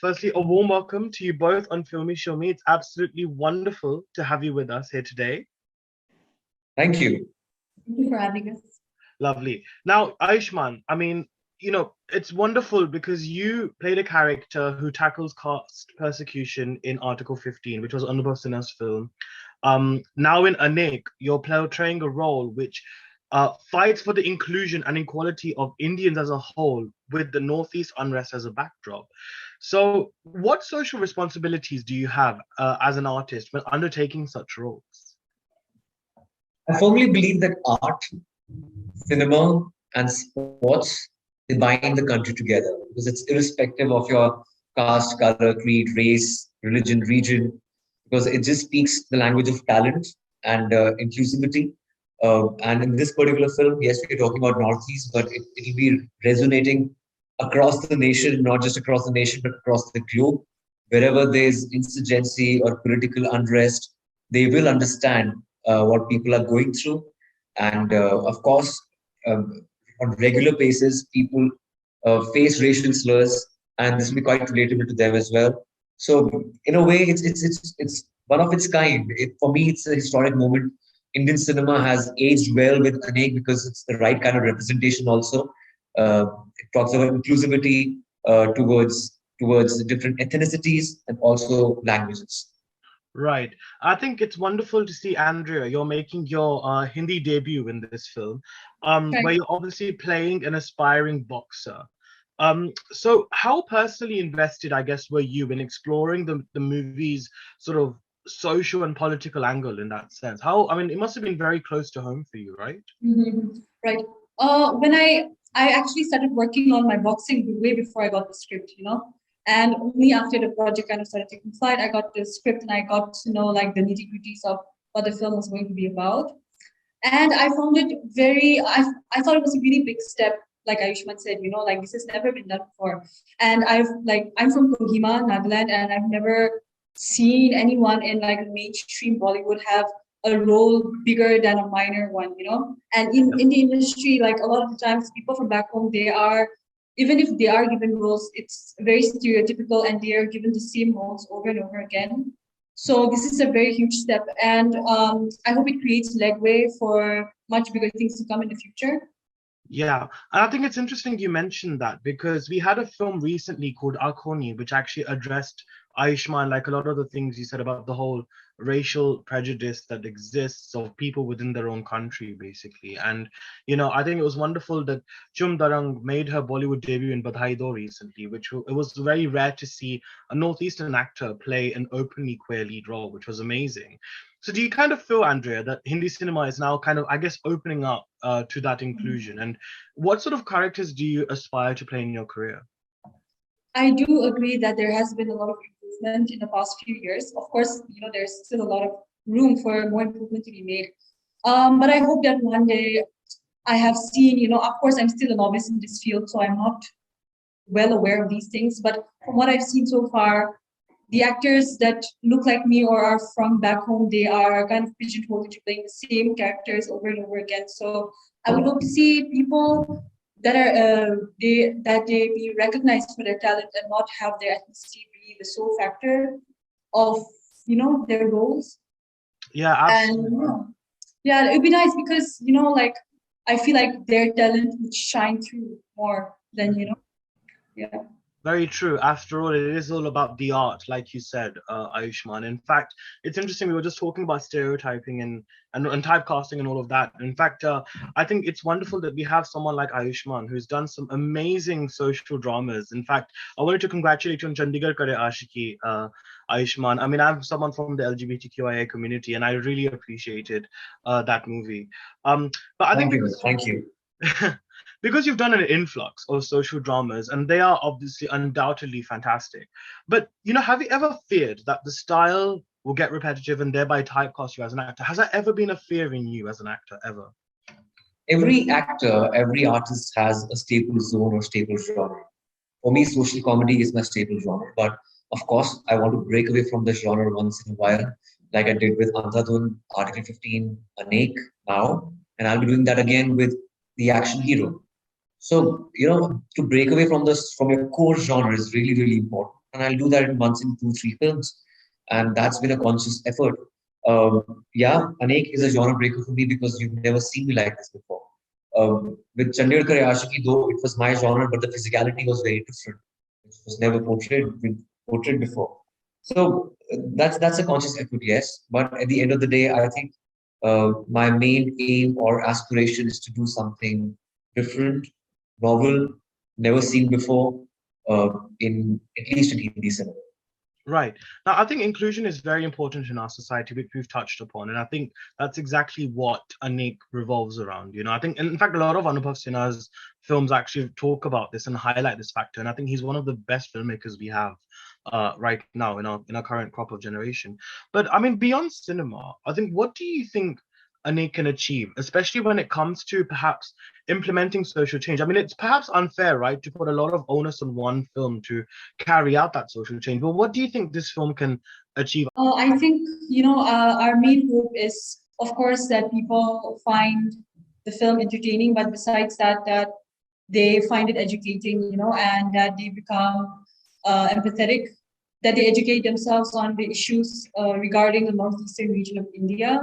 Firstly, a warm welcome to you both on Filme Shilmy. It's absolutely wonderful to have you with us here today. Thank you. Thank you for having us. Lovely. Now, Ayushmann, I mean, it's wonderful because you played a character who tackles caste persecution in Article 15, which was Anubhav Sinha's film. Now in Anek, you're portraying a role which fights for the inclusion and equality of Indians as a whole, with the Northeast unrest as a backdrop. So, what social responsibilities do you have as an artist when undertaking such roles? I firmly believe that art, cinema, and sports, they bind the country together because it's irrespective of your caste, color, creed, race, religion, region, because it just speaks the language of talent and inclusivity. And in this particular film, yes, we're talking about Northeast, but it'll be resonating across the nation, not just across the nation, but across the globe. Wherever there's insurgency or political unrest, they will understand what people are going through. And of course, on regular basis, people face racial slurs, and this will be quite relatable to them as well. So, in a way, it's one of its kind. For me, it's a historic moment. Indian cinema has aged well with Anek because it's the right kind of representation. Also, it talks about inclusivity towards different ethnicities and also languages. Right. I think it's wonderful to see, Andrea, you're making your Hindi debut in this film, where you're obviously playing an aspiring boxer. So how personally invested, I guess, were you in exploring the movie's sort of social and political angle in that sense? It must have been very close to home for you, right? Mm-hmm. Right. When I actually started working on my boxing way before I got the script, and only after the project kind of started taking flight, I got the script and I got to know like the nitty-gritties of what the film was going to be about. And I found it I thought it was a really big step, like Ayushmann said, like this has never been done before. And I'm from Kohima, Nagaland, and I've never seen anyone in like mainstream Bollywood have a role bigger than a minor one, And in the industry, like a lot of the times people from back home, even if they are given roles, it's very stereotypical and they are given the same roles over and over again. So this is a very huge step, and I hope it creates legway for much bigger things to come in the future. Yeah, and I think it's interesting you mentioned that because we had a film recently called Akhoni, which actually addressed Ayushmann, like a lot of the things you said about the whole racial prejudice that exists of people within their own country, basically. And, I think it was wonderful that Chum Darang made her Bollywood debut in Badhai Do recently, which it was very rare to see a Northeastern actor play an openly queer lead role, which was amazing. So do you kind of feel, Andrea, that Hindi cinema is now kind of, I guess, opening up to that inclusion? And what sort of characters do you aspire to play in your career? I do agree that there has been a lot of improvement in the past few years. Of course, there's still a lot of room for more improvement to be made. But I hope that one day I have seen, of course, I'm still a novice in this field, so I'm not well aware of these things. But from what I've seen so far, the actors that look like me or are from back home, they are kind of pigeonholed into playing the same characters over and over again. So I would hope to see people that are they be recognized for their talent and not have their ethnicity be the sole factor of their roles. Yeah, absolutely. And yeah, it'd be nice because like I feel like their talent would shine through more than yeah. Very true. After all, it is all about the art, like you said, Ayushmann. In fact, it's interesting. We were just talking about stereotyping and typecasting and all of that. In fact, I think it's wonderful that we have someone like Ayushmann who's done some amazing social dramas. In fact, I wanted to congratulate you on Chandigarh Kare Ashiki, Ayushmann. I mean, I'm someone from the LGBTQIA community, and I really appreciated that movie. But I think Thank you. because you've done an influx of social dramas and they are obviously undoubtedly fantastic, but have you ever feared that the style will get repetitive and thereby typecast you as an actor? Has that ever been a fear in you as an actor, ever? Every actor, every artist has a staple zone or staple genre. For me, social comedy is my staple genre, but of course I want to break away from the genre once in a while, like I did with Andhadhun, Article 15, Anek now, and I'll be doing that again with the action hero. So, to break away from your core genre is really, really important. and I'll do that in months in 2, 3 films, and that's been a conscious effort. Yeah, Anek is a genre breaker for me because you've never seen me like this before. With Chandigarh Kare Aashiki, though it was my genre, but the physicality was very different. It was never portrayed before. So that's a conscious effort, yes. But at the end of the day, I think my main aim or aspiration is to do something different, novel, never seen before, in at least in Hindi cinema. Right. Now, I think inclusion is very important in our society, which we've touched upon. And I think that's exactly what Anek revolves around. I think, in fact, a lot of Anubhav Sinha's films actually talk about this and highlight this factor. And I think he's one of the best filmmakers we have right now in our current crop of generation. But I mean, beyond cinema, I think, what do you think Anek can achieve, especially when it comes to perhaps implementing social change? I mean, it's perhaps unfair, right, to put a lot of onus on one film to carry out that social change. But what do you think this film can achieve? I think, our main hope is, of course, that people find the film entertaining, but besides that, that they find it educating, and that they become empathetic, that they educate themselves on the issues regarding the Northeastern region of India.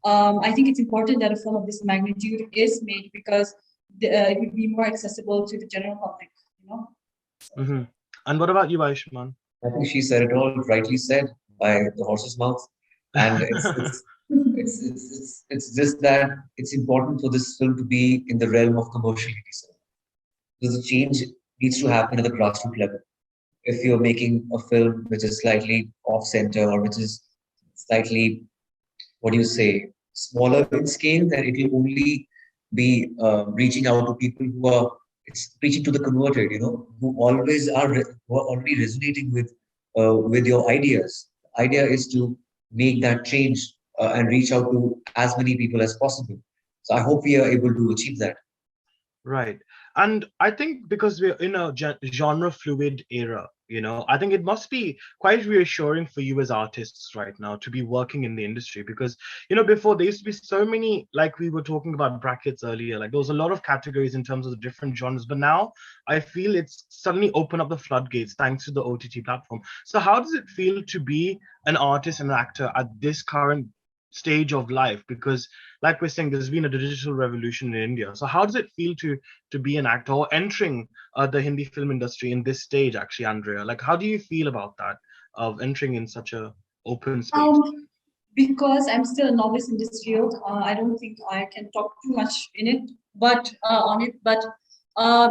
I think it's important that a film of this magnitude is made because it would be more accessible to the general public. Mm-hmm. And what about you, Ayushmann? I think she said it all, rightly said, by the horse's mouth. And it's just that it's important for this film to be in the realm of commercial TV. Because the change needs to happen at the grassroots level. If you're making a film which is slightly off center or which is slightly, what do you say, smaller in scale, then it will only be reaching out to people who are, it's preaching to the converted, who always are who are already resonating with your ideas. The idea is to make that change and reach out to as many people as possible. So I hope we are able to achieve that. Right. And I think because we're in a genre fluid era, I think it must be quite reassuring for you as artists right now to be working in the industry because, before there used to be so many, like we were talking about brackets earlier, like there was a lot of categories in terms of the different genres. But now I feel it's suddenly opened up the floodgates thanks to the OTT platform. So how does it feel to be an artist and an actor at this current stage of life? Because like we're saying, there's been a digital revolution in India. So how does it feel to be an actor or entering the Hindi film industry in this stage, actually, Andrea? Like, how do you feel about that, of entering in such a open space? Because I'm still a novice in this field, I don't think I can talk too much in it, but on it. But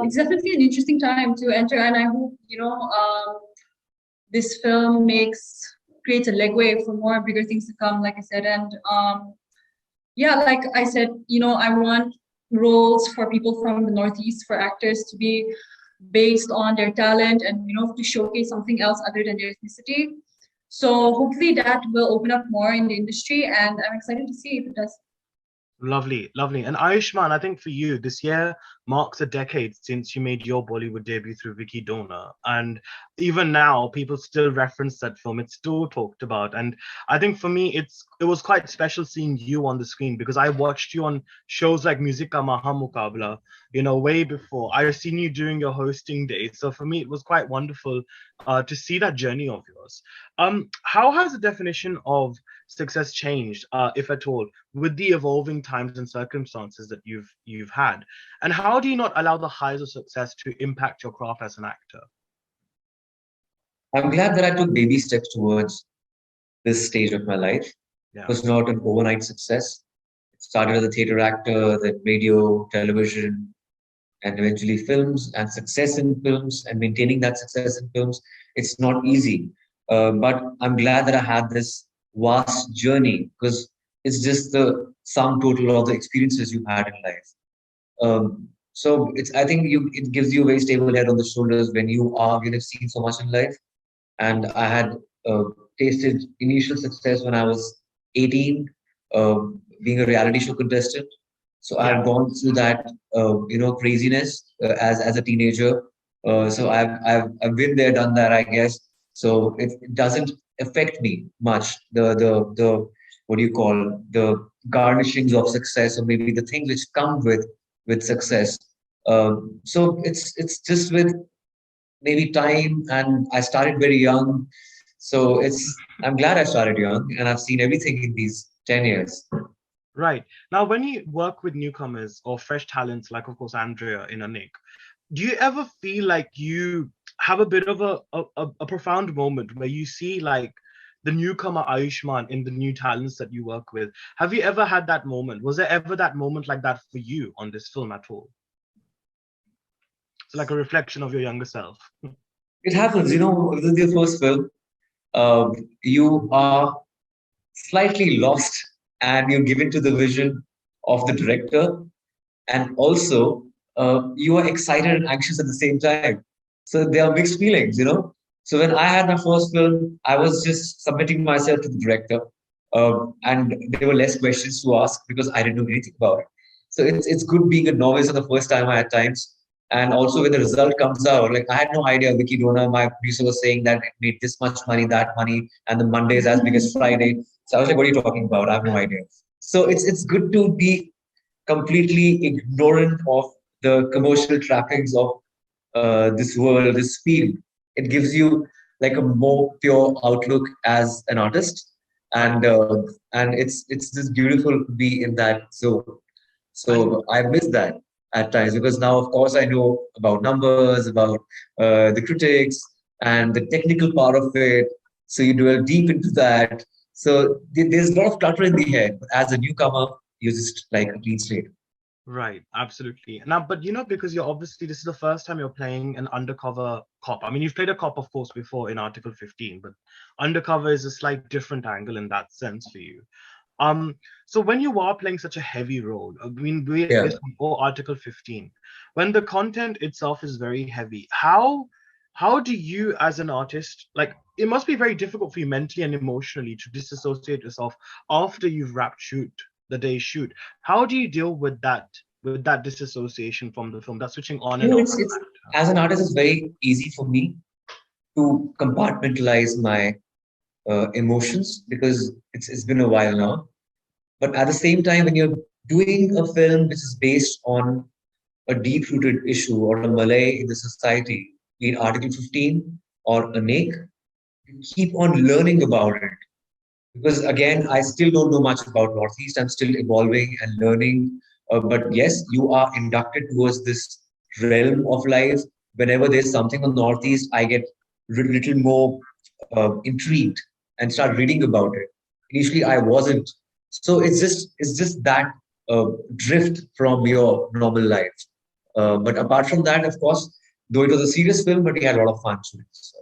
it's definitely an interesting time to enter, and I hope this film creates a legway for more bigger things to come, like I said. And yeah, like I said, I want roles for people from the Northeast, for actors to be based on their talent and, to showcase something else other than their ethnicity. So hopefully that will open up more in the industry, and I'm excited to see if it does. Lovely, lovely. And Ayushmann, I think for you, this year marks a decade since you made your Bollywood debut through Vicky Dona. And even now, people still reference that film. It's still talked about. And I think for me, it was quite special seeing you on the screen because I watched you on shows like Musica Maha Mukabla, way before. I've seen you during your hosting days. So for me, it was quite wonderful to see that journey of yours. How has the definition of success changed, if at all, with the evolving times and circumstances that you've had? And how do you not allow the highs of success to impact your craft as an actor? I'm glad that I took baby steps towards this stage of my life. Yeah. It was not an overnight success. It started as a theater actor, then radio, television, and eventually films, and success in films, and maintaining that success in films. It's not easy. But I'm glad that I had this vast journey because it's just the sum total of the experiences you've had in life. So I think it gives you a very stable head on the shoulders when you have seen so much in life. And I had tasted initial success when I was 18, being a reality show contestant. So Yeah. I've gone through that, craziness as a teenager. So I've been there, done that, I guess. So it doesn't affect me much. The what do you call, the garnishings of success, or maybe the things which come with success. So it's just with maybe time, and I started very young. So I'm glad I started young, and I've seen everything in these 10 years. Right. Now, when you work with newcomers or fresh talents, like of course Andrea in Anek, do you ever feel like you have a bit of a profound moment where you see like the newcomer Ayushmann in the new talents that you work with? Have you ever had that moment? Was there ever that moment like that for you on this film at all? So like a reflection of your younger self. It happens, this is your first film. You are slightly lost and you're given to the vision of the director, and also you are excited and anxious at the same time. So there are mixed feelings. So when I had my first film, I was just submitting myself to the director, and there were less questions to ask because I didn't know anything about it. So it's good being a novice on the first time at times. And also when the result comes out, like I had no idea. Vicky Dona, my producer, was saying that it made this much money, that money, and the Monday is as big as Friday. So I was like, what are you talking about? I have no idea. So it's good to be completely ignorant of the commercial trappings of this world, this field. It gives you like a more pure outlook as an artist, Right. And it's just beautiful to be in that zone. So I miss that at times because now, of course, I know about numbers, about the critics, and the technical part of it. So you dwell deep into that. So there's a lot of clutter in the head. But as a newcomer, you're just like a clean slate. Right, absolutely. Now, but because you're obviously, this is the first time you're playing an undercover cop. I mean, you've played a cop, of course, before in Article 15, but undercover is a slight different angle in that sense for you. So when you are playing such a heavy role, I mean, Yeah. before Article 15, when the content itself is very heavy, how do you as an artist, like, it must be very difficult for you mentally and emotionally to disassociate yourself after you've wrapped the day's shoot. How do you deal with that disassociation from the film, that switching on and off? It's as an artist, it's very easy for me to compartmentalize my emotions because it's been a while now. But at the same time, when you're doing a film which is based on a deep-rooted issue or a Malay in the society, be it Article 15 or Anek, you keep on learning about it. Because again, I still don't know much about Northeast. I'm still evolving and learning. But yes, you are inducted towards this realm of life. Whenever there's something on Northeast, I get a little more intrigued and start reading about it. Initially, I wasn't. So it's just that drift from your normal life. But apart from that, of course, though it was a serious film, but we had a lot of fun to it. So.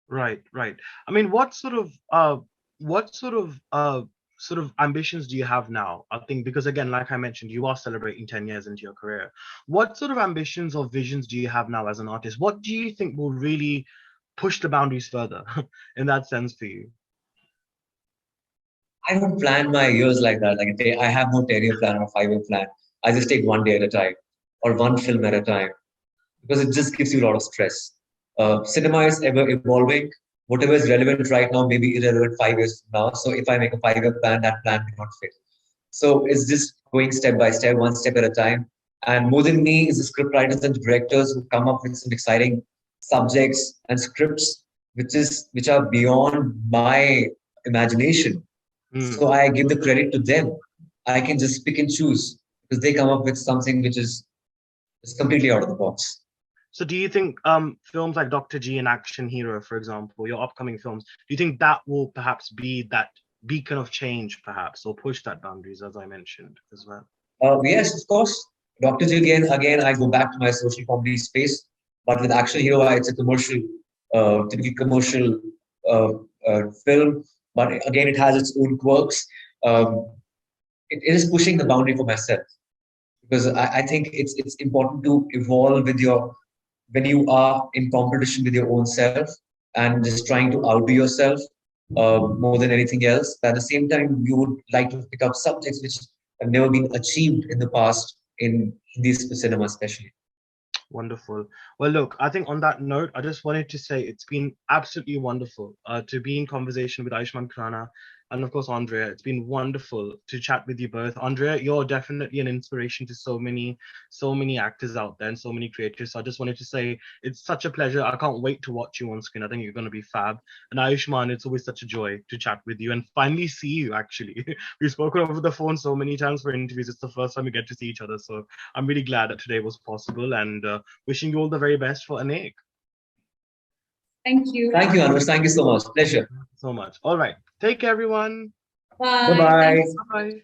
Right, right. I mean, what sort of ambitions do you have now? I think because again, like I mentioned, you are celebrating 10 years into your career. What sort of ambitions or visions do you have now as an artist? What do you think will really push the boundaries further in that sense for you? I don't plan my years like that. Like I have no 10-year plan or a 5-year plan. I just take one day at a time or one film at a time because it just gives you a lot of stress. Cinema is ever evolving. Whatever is relevant right now may be irrelevant 5 years from now. So if I make a 5-year plan, that plan may not fit. So it's just going step by step, one step at a time. And more than me is the script writers and directors who come up with some exciting subjects and scripts, which are beyond my imagination. So I give the credit to them. I can just pick and choose because they come up with something which is completely out of the box. So do you think films like Dr. G and Action Hero, for example, your upcoming films, do you think that will perhaps be that beacon of change, perhaps, or push that boundaries, as I mentioned as well? Yes, of course. Dr. G again, I go back to my social comedy space, but with Action Hero, it's a commercial, typically commercial uh, film. But again, it has its own quirks. Um, it is pushing the boundary for myself because I think it's important to evolve with your when you are in competition with your own self and just trying to outdo yourself more than anything else. But at the same time, you would like to pick up subjects which have never been achieved in the past in this cinema, especially. Wonderful. Well, look, I think on that note, I just wanted to say it's been absolutely wonderful to be in conversation with Ayushmann Khurrana. and of course, Andrea. It's been wonderful to chat with you both. Andrea, you're definitely an inspiration to so many actors out there and so many creators. So I just wanted to say it's such a pleasure. I can't wait to watch you on screen. I think you're going to be fab. And Ayushmann, it's always such a joy to chat with you and finally see you, actually. We've spoken over the phone so many times for interviews. It's the first time we get to see each other. So I'm really glad that today was possible, and wishing you all the very best for Anek. Thank you. Thank you, Anush. Thank you so much. Pleasure. So much. All right. Take care, everyone. Bye. Bye-bye. Thanks. Bye.